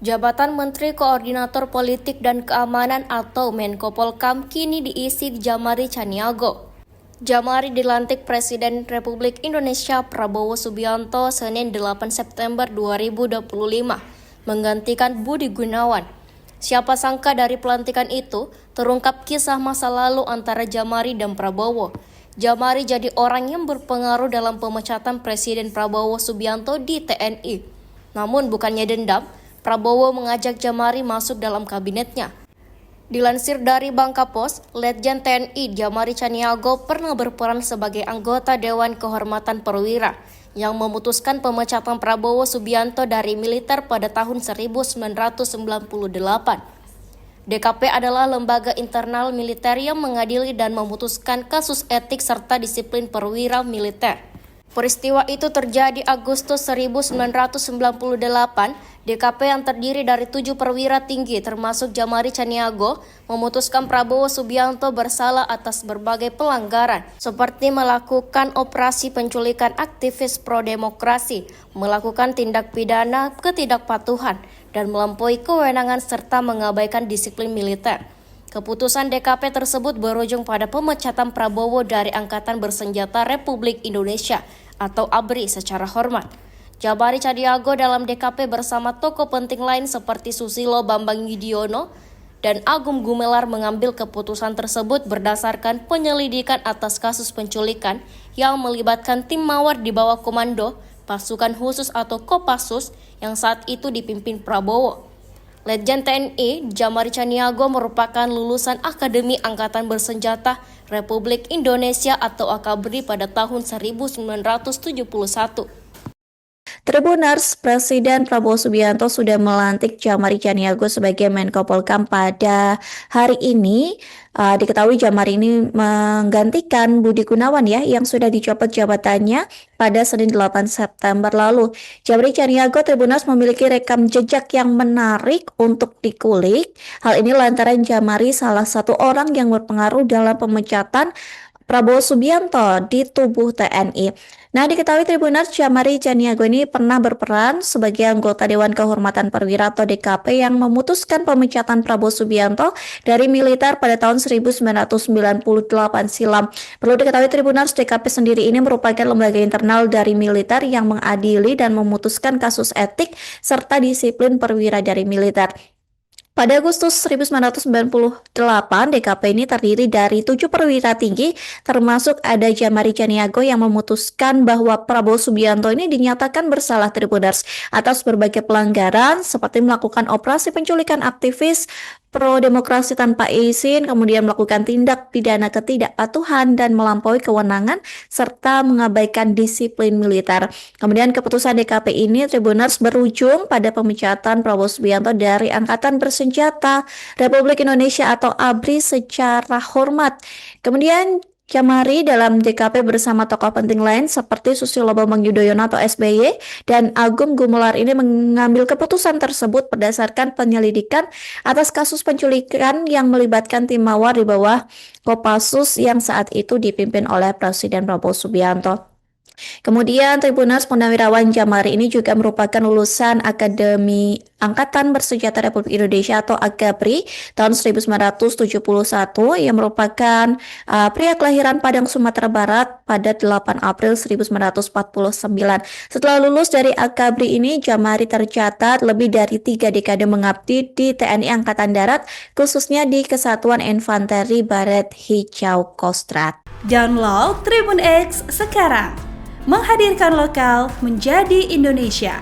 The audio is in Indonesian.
Jabatan Menteri Koordinator Politik dan Keamanan atau Menko Polkam kini diisi Djamari Chaniago. Djamari dilantik Presiden Republik Indonesia Prabowo Subianto Senin 8 September 2025, menggantikan Budi Gunawan. Siapa sangka dari pelantikan itu terungkap kisah masa lalu antara Djamari dan Prabowo. Djamari jadi orang yang berpengaruh dalam pemecatan Presiden Prabowo Subianto di TNI. Namun bukannya dendam, Prabowo mengajak Djamari masuk dalam kabinetnya. Dilansir dari Bangka Post, Letjen TNI Djamari Chaniago pernah berperan sebagai anggota Dewan Kehormatan Perwira yang memutuskan pemecatan Prabowo Subianto dari militer pada tahun 1998. DKP adalah lembaga internal militer yang mengadili dan memutuskan kasus etik serta disiplin perwira militer. Peristiwa itu terjadi Agustus 1998. DKP yang terdiri dari 7 perwira tinggi termasuk Djamari Chaniago memutuskan Prabowo Subianto bersalah atas berbagai pelanggaran seperti melakukan operasi penculikan aktivis pro-demokrasi, melakukan tindak pidana ketidakpatuhan, dan melampaui kewenangan serta mengabaikan disiplin militer. Keputusan DKP tersebut berujung pada pemecatan Prabowo dari Angkatan Bersenjata Republik Indonesia atau ABRI secara hormat. Djamari Chaniago dalam DKP bersama tokoh penting lain seperti Susilo Bambang Yudhoyono dan Agung Gumelar mengambil keputusan tersebut berdasarkan penyelidikan atas kasus penculikan yang melibatkan tim Mawar di bawah komando Pasukan Khusus atau Kopassus yang saat itu dipimpin Prabowo. Letjen TNI Djamari Chaniago merupakan lulusan Akademi Angkatan Bersenjata Republik Indonesia atau AKABRI pada tahun 1971. Tribuners, Presiden Prabowo Subianto sudah melantik Djamari Chaniago sebagai Menko Polkam pada hari ini. Diketahui Djamari ini menggantikan Budi Gunawan yang sudah dicopot jabatannya pada Senin 8 September lalu. Djamari Chaniago Tribuners memiliki rekam jejak yang menarik untuk dikulik. Hal ini lantaran Djamari salah satu orang yang berpengaruh dalam pemecatan Prabowo Subianto di tubuh TNI. Nah, diketahui Tribuners, Djamari Chaniago ini pernah berperan sebagai anggota Dewan Kehormatan Perwira atau DKP yang memutuskan pemecatan Prabowo Subianto dari militer pada tahun 1998 silam. Perlu diketahui Tribuners, DKP sendiri ini merupakan lembaga internal dari militer yang mengadili dan memutuskan kasus etik serta disiplin perwira dari militer. Pada Agustus 1998, DKP ini terdiri dari 7 perwira tinggi, termasuk ada Djamari Chaniago yang memutuskan bahwa Prabowo Subianto ini dinyatakan bersalah Tribuners atas berbagai pelanggaran seperti melakukan operasi penculikan aktivis pro-demokrasi tanpa izin, kemudian melakukan tindak pidana ketidakpatuhan dan melampaui kewenangan, serta mengabaikan disiplin militer. Kemudian keputusan DKP ini Tribuners berujung pada pemecatan Prabowo Subianto dari Angkatan Bersenjata Republik Indonesia atau ABRI secara hormat. Kemudian Djamari dalam DKP bersama tokoh penting lain seperti Susilo Bambang Yudhoyono atau SBY dan Agung Gumelar ini mengambil keputusan tersebut berdasarkan penyelidikan atas kasus penculikan yang melibatkan tim Mawar di bawah Kopassus yang saat itu dipimpin oleh Presiden Prabowo Subianto. Kemudian Tribuners, Purnawirawan Djamari ini juga merupakan lulusan Akademi Angkatan Bersenjata Republik Indonesia atau AKABRI tahun 1971 yang merupakan pria kelahiran Padang, Sumatera Barat pada 8 April 1949. Setelah lulus dari AKABRI ini, Djamari tercatat lebih dari 3 dekade mengabdi di TNI Angkatan Darat, khususnya di Kesatuan Infanteri Baret Hijau Kostrad. Download Tribun X sekarang. Menghadirkan lokal menjadi Indonesia.